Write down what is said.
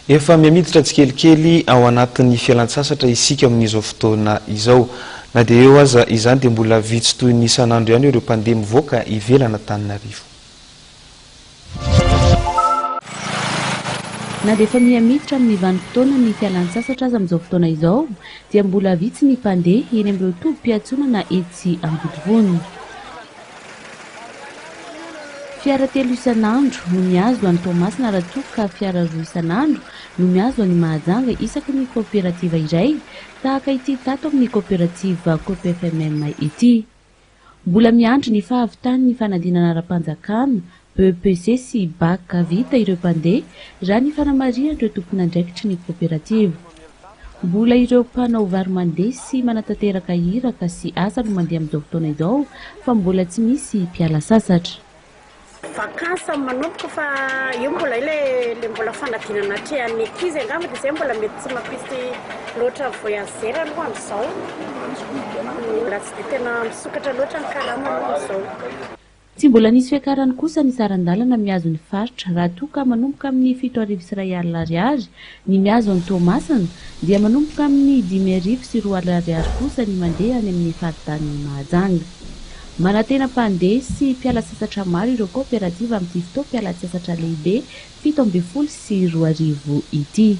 Efa miditra tsikelikely ao anatin'ny fialan-tsasatra isika amin'izao fotoana izao. Na dia eo aza izany dia mbola vitsy toy ny isan'andro ihany ireo mpandeha mivoaka ivelan'Antananarivo. Na dia efa miha miditra amin'ny vanim-potoana ny fialan-tsasatra aza amin'izao fotoana izao dia mbola vitsy ny mpandeha eny amin'ireo tobim-piatsonana etsy Ambodivona. Fiara 3 isan'andro no mihazo an'i Tomasina raha ka fiara 2 isan'andro no mihazo an'i Mahajanga isaky ny kooperativa iray tahaka ity tato amin'ny kooperativa KOPFMM ity. Mbola miandry ny fahavitan'ny fanadinana ara-panjakana BEPC sy BAC vita ireo mpandeha raha ny fanamarihana ireo tompon'andraikitry ny kooperativa. Mbola ireo mpanao vary mandeha sy manatanteraka hiraka sy asa no mandeha amin'izao fotoana izao fa mbola tsy misy mpiala sasatra. Vakansa manomboka fa io mbola ile mbola fanadinana atrehan'ny ankizy angamba dia izay mbola mety tsy mampisy loatra voyageur aloha amin'izao. Mbola tsy dia tena misokatra loatra ny karama aloha amin'izao. Tsy mbola nisy fiakarany kosa ny saran-dalana mihazo ny faritra raha toa ka manomboka amin'ny 7,1 ariary ny mihazo an'i Tomasina dia manomboka amin'ny 5,2 ariary kosa ny mandeha any amin'ny faritany Mahajanga. Manantena mpandeha sy mpiala sasatra maro ireo kooperativa amin'ity fotoam-pialan-tsasatra lehibe 7 ambin'ny folo sy 2 arivo ity.